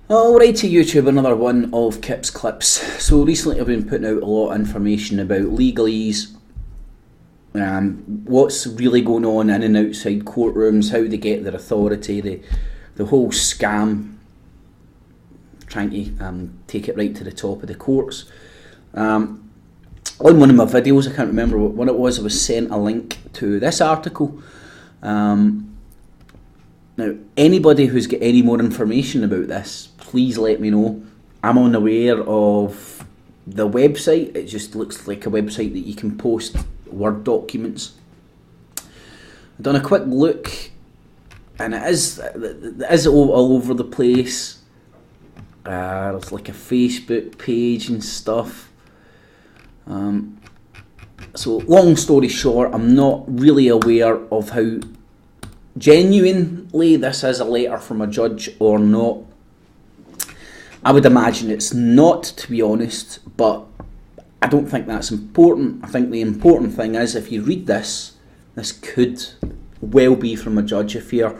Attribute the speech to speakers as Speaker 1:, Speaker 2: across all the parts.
Speaker 1: Alright to YouTube, another one of Kip's Clips. So recently I've been putting out a lot of information about legalese, what's really going on in and outside courtrooms, how they get their authority, the whole scam, trying to take it right to the top of the courts. On one of my videos, I can't remember what it was, I was sent a link to this article. Now, anybody who's got any more information about this, please let me know. I'm unaware of the website. It just looks like a website that you can post Word documents. I've done a quick look, and it is all over the place. There's like a Facebook page and stuff. So, long story short, I'm not really aware of how genuinely this is a letter from a judge or not. I would imagine it's not, to be honest, but I don't think that's important. I think the important thing is, if you read this could well be from a judge. If you're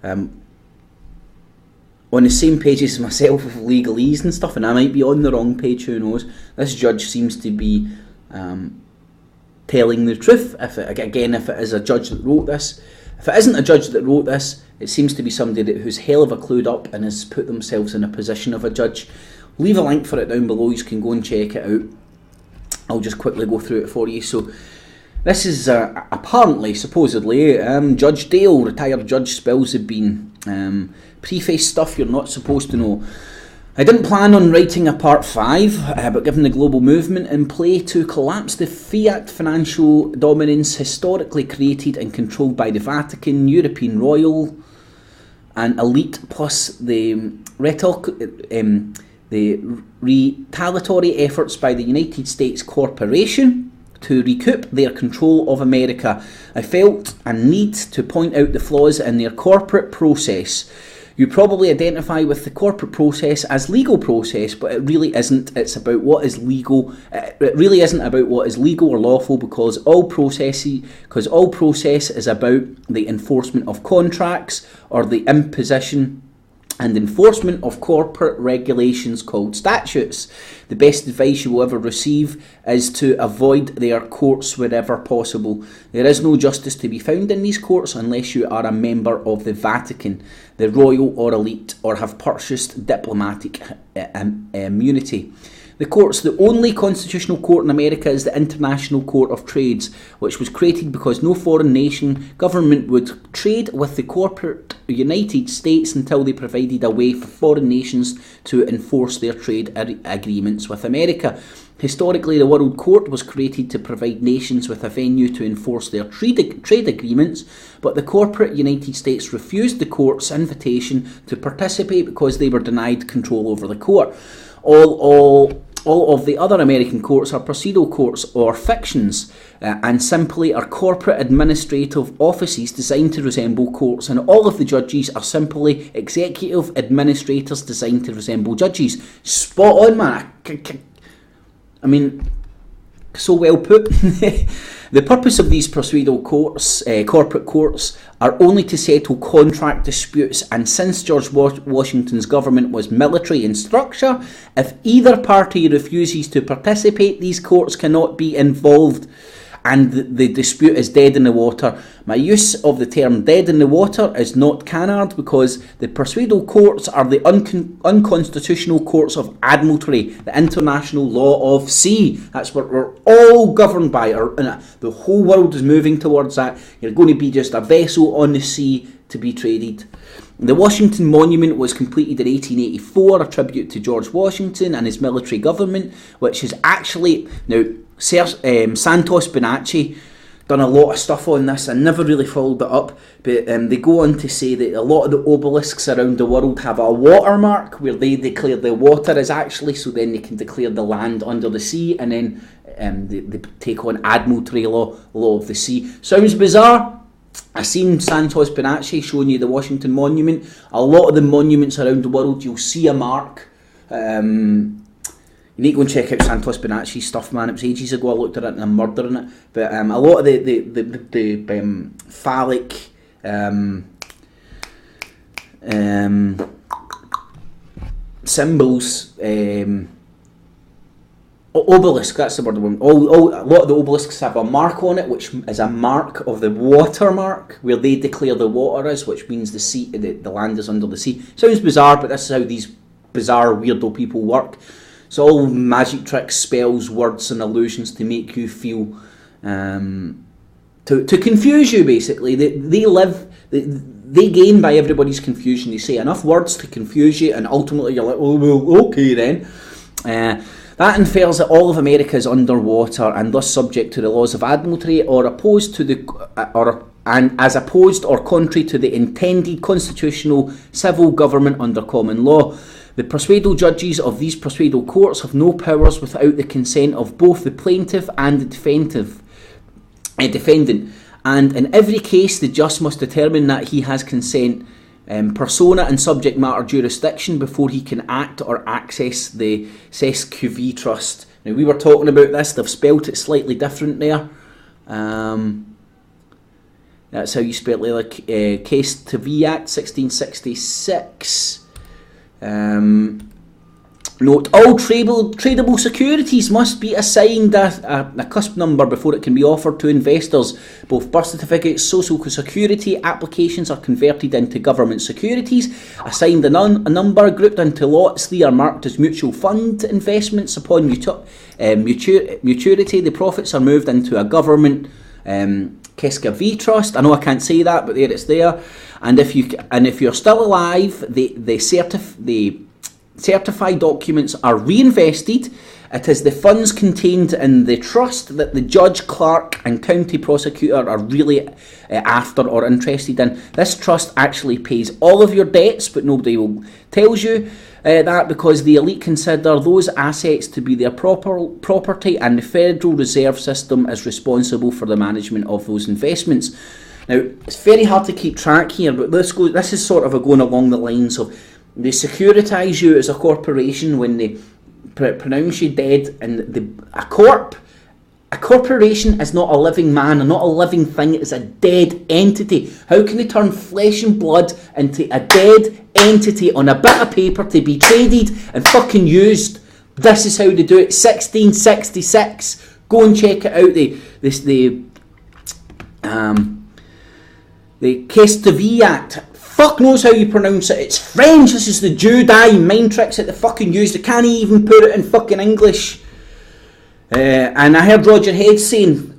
Speaker 1: on the same page as myself with legalese and stuff, and I might be on the wrong page, who knows, this judge seems to be telling the truth. If it is a judge that wrote this. If it isn't a judge that wrote this, it seems to be somebody who's hell of a clued up and has put themselves in a position of a judge. Leave a link for it down below, you can go and check it out. I'll just quickly go through it for you. So, this is supposedly, Judge Dale, retired judge, spills the bean. Preface stuff you're not supposed to know. I didn't plan on writing a part 5, but given the global movement in play to collapse the fiat financial dominance historically created and controlled by the Vatican, European royal and elite, plus the retaliatory efforts by the United States Corporation to recoup their control of America, I felt a need to point out the flaws in their corporate process. You probably identify with the corporate process as legal process, but it really isn't. It's about what is legal. It really isn't about what is legal or lawful, because all process is about the enforcement of contracts or the imposition and enforcement of corporate regulations called statutes. The best advice you will ever receive is to avoid their courts wherever possible. There is no justice to be found in these courts unless you are a member of the Vatican, the royal or elite, or have purchased diplomatic immunity. The only constitutional court in America is the International Court of Trades, which was created because no foreign nation government would trade with the corporate United States until they provided a way for foreign nations to enforce their trade agreements with America. Historically, the World Court was created to provide nations with a venue to enforce their trade agreements, but the corporate United States refused the court's invitation to participate because they were denied control over the court. All of the other American courts are procedural courts or fictions, and simply are corporate administrative offices designed to resemble courts, and all of the judges are simply executive administrators designed to resemble judges. Spot on, man. I mean, so well put. The purpose of these procedural courts, corporate courts, are only to settle contract disputes, and since George Washington's government was military in structure, if either party refuses to participate, these courts cannot be involved, and the dispute is dead in the water. My use of the term dead in the water is not canard, because the procedural courts are the unconstitutional courts of admiralty, the international law of sea. That's what we're all governed by. The whole world is moving towards that. You're going to be just a vessel on the sea to be traded. The Washington Monument was completed in 1884, a tribute to George Washington and his military government, which is actually, now, Santos Bonacci done a lot of stuff on this. I never really followed it up, but they go on to say that a lot of the obelisks around the world have a watermark where they declare the water is actually, so then they can declare the land under the sea, and then they take on admiralty law of the sea. Sounds bizarre. I seen Santos Bonacci showing you the Washington Monument. A lot of the monuments around the world, you'll see a mark. You need to go and check out Santos Bonacci's stuff, man. It was ages ago I looked at it and I'm murdering it. But a lot of the phallic symbols, obelisk, that's the word. A lot of the obelisks have a mark on it, which is a mark of the watermark, where they declare the water is, which means the sea, the land is under the sea. Sounds bizarre, but this is how these bizarre weirdo people work. It's all magic tricks, spells, words and illusions to make you feel, to confuse you basically. They gain by everybody's confusion. They say enough words to confuse you, and ultimately you're like, oh well, okay then. That infers that all of America is underwater and thus subject to the laws of admiralty, or opposed to the as opposed or contrary to the intended constitutional civil government under common law. The persuadal judges of these persuadal courts have no powers without the consent of both the plaintiff and the defendant. And in every case, the judge must determine that he has consent, persona and subject matter jurisdiction before he can act or access the CESQV trust. Now, we were talking about this. They've spelt it slightly different there. That's how you spell it, like CESQV Act 1666. Note, all tradable securities must be assigned a cusp number before it can be offered to investors. Both birth certificates, social security applications are converted into government securities, assigned a number, grouped into lots. They are marked as mutual fund investments. Upon maturity, the profits are moved into a government CESQV trust. I know I can't say that, but there it's there. And if you're still alive, the certified documents are reinvested. It is the funds contained in the trust that the judge, clerk and county prosecutor are really after or interested in. This trust actually pays all of your debts, but nobody tells you that, because the elite consider those assets to be their property, and the Federal Reserve System is responsible for the management of those investments. Now, it's very hard to keep track here, but this is sort of going along the lines of they securitise you as a corporation when they pronounce you dead, and a corporation is not a living man, and not a living thing, it's a dead entity. How can they turn flesh and blood into a dead entity on a bit of paper to be traded and fucking used? This is how they do it. 1666. Go and check it out. The CESQV Act. Fuck knows how you pronounce it. It's French. This is the Jedi mind tricks that they fucking use. They can't even put it in fucking English. And I heard Roger Hayes saying,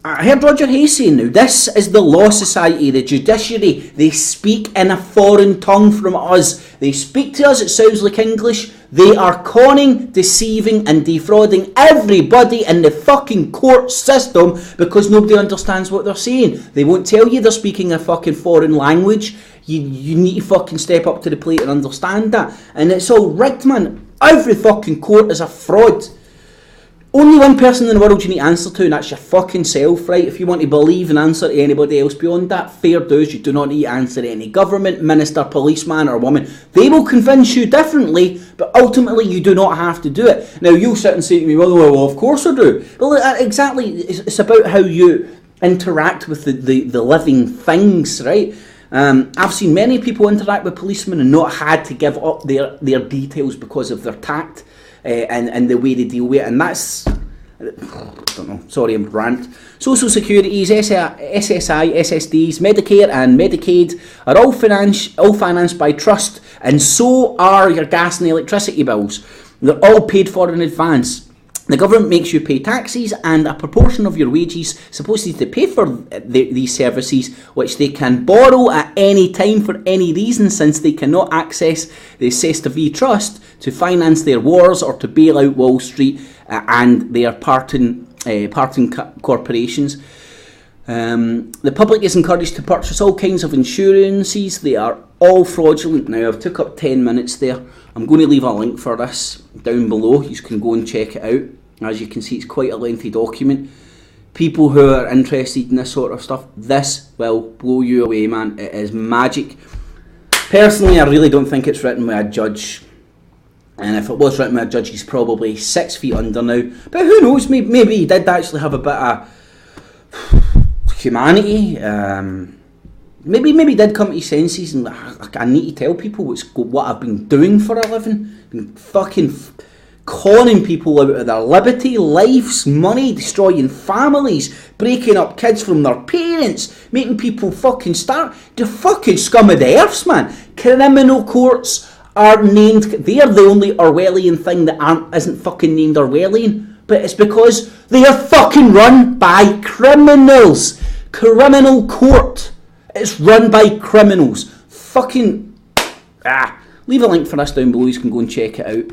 Speaker 1: now, this is the Law Society, the judiciary. They speak in a foreign tongue from us. They speak to us, it sounds like English. They are conning, deceiving and defrauding everybody in the fucking court system because nobody understands what they're saying. They won't tell you they're speaking a fucking foreign language. You need to fucking step up to the plate and understand that. And it's all rigged, man. Every fucking court is a fraud. Only one person in the world you need to answer to, and that's your fucking self, right? If you want to believe and answer to anybody else beyond that, fair dues. You do not need to answer to any government, minister, policeman or woman. They will convince you differently, but ultimately you do not have to do it. Now, you'll sit and say to me, well, of course I do. Well, exactly, it's about how you interact with the living things, right? I've seen many people interact with policemen and not had to give up their details because of their tact. And the way they deal with it, and that's, I don't know, sorry I'm rant. Social securities, SSI, SSDs, Medicare and Medicaid are all financed by trust, and so are your gas and electricity bills. They're all paid for in advance. The government makes you pay taxes, and a proportion of your wages supposed to pay for these services, which they can borrow at any time for any reason, since they cannot access the CESQV trust to finance their wars or to bail out Wall Street and their parting corporations. The public is encouraged to purchase all kinds of insurances. They are all fraudulent. Now, I've took up 10 minutes there. I'm going to leave a link for this down below. You can go and check it out. As you can see, it's quite a lengthy document. People who are interested in this sort of stuff, this will blow you away, man. It is magic. Personally, I really don't think it's written by a judge. And if it was written by a judge, he's probably 6 feet under now. But who knows, maybe he did actually have a bit of humanity. maybe did come to his senses and I need to tell people what I've been doing for a living. Been fucking conning people out of their liberty, lives, money, destroying families, breaking up kids from their parents, making people fucking start. The fucking scum of the earth, man. Criminal courts are named. They're the only Orwellian thing that isn't fucking named Orwellian. But it's because they are fucking run by criminals. Criminal court. It's run by criminals. Fucking... Leave a link for this down below, you can go and check it out.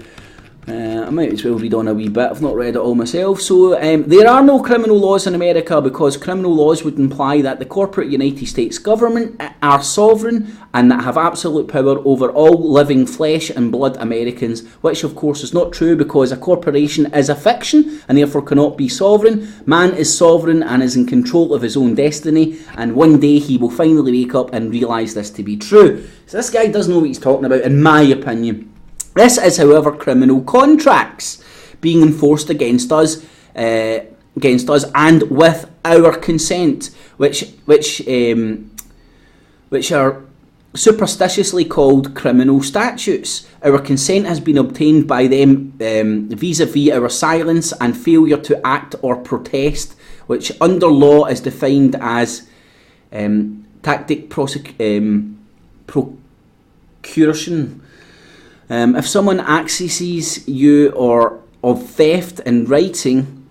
Speaker 1: I might as well read on a wee bit, I've not read it all myself. So, there are no criminal laws in America because criminal laws would imply that the corporate United States government are sovereign and that have absolute power over all living flesh and blood Americans, which of course is not true because a corporation is a fiction and therefore cannot be sovereign. Man is sovereign and is in control of his own destiny, and one day he will finally wake up and realise this to be true. So this guy doesn't know what he's talking about, in my opinion. This is, however, criminal contracts being enforced against us and with our consent, which are superstitiously called criminal statutes. Our consent has been obtained by them vis-a-vis our silence and failure to act or protest, which under law is defined as tactic procuration. If someone accuses you of theft in writing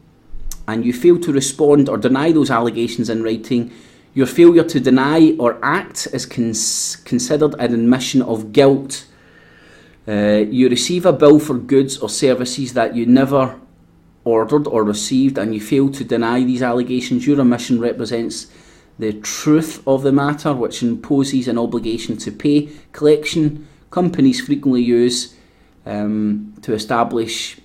Speaker 1: and you fail to respond or deny those allegations in writing, your failure to deny or act is considered an admission of guilt. You receive a bill for goods or services that you never ordered or received and you fail to deny these allegations. Your omission represents the truth of the matter, which imposes an obligation to pay. Collection companies frequently use to establish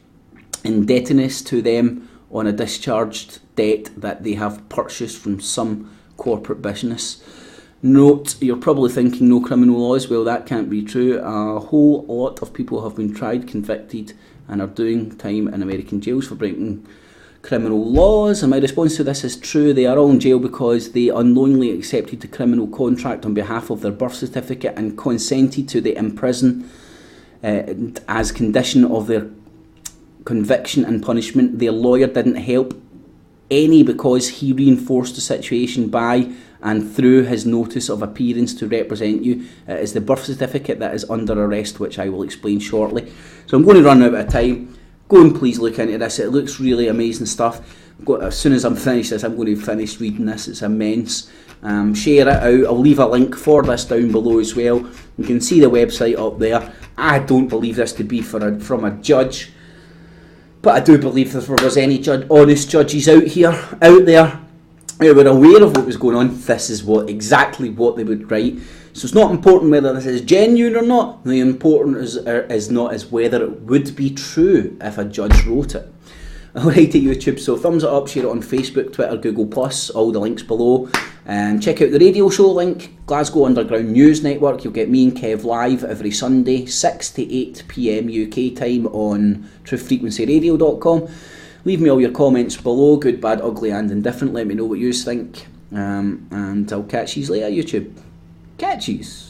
Speaker 1: indebtedness to them on a discharged debt that they have purchased from some corporate business. Note, you're probably thinking no criminal laws. Well, that can't be true. A whole lot of people have been tried, convicted, and are doing time in American jails for breaking criminal laws. And my response to this is true. They are all in jail because they unknowingly accepted the criminal contract on behalf of their birth certificate and consented to the imprisonment as condition of their conviction and punishment. Their lawyer didn't help any because he reinforced the situation by and through his notice of appearance to represent you. It is the birth certificate that is under arrest, which I will explain shortly. So I'm going to run out of time. Go and please look into this. It looks really amazing stuff. As soon as I'm finished this, I'm going to finish reading this. It's immense. Share it out. I'll leave a link for this down below as well. You can see the website up there. I don't believe this to be from a judge, but I do believe if there was any honest judges out there who were aware of what was going on, this is exactly what they would write. So it's not important whether this is genuine or not. The important is whether it would be true if a judge wrote it. Alright, to YouTube, so thumbs it up, share it on Facebook, Twitter, Google+, all the links below. Check out the radio show link, Glasgow Underground News Network. You'll get me and Kev live every Sunday, 6 to 8 PM UK time on truthfrequencyradio.com. Leave me all your comments below, good, bad, ugly and indifferent. Let me know what you think. And I'll catch you later, YouTube. Catch yous.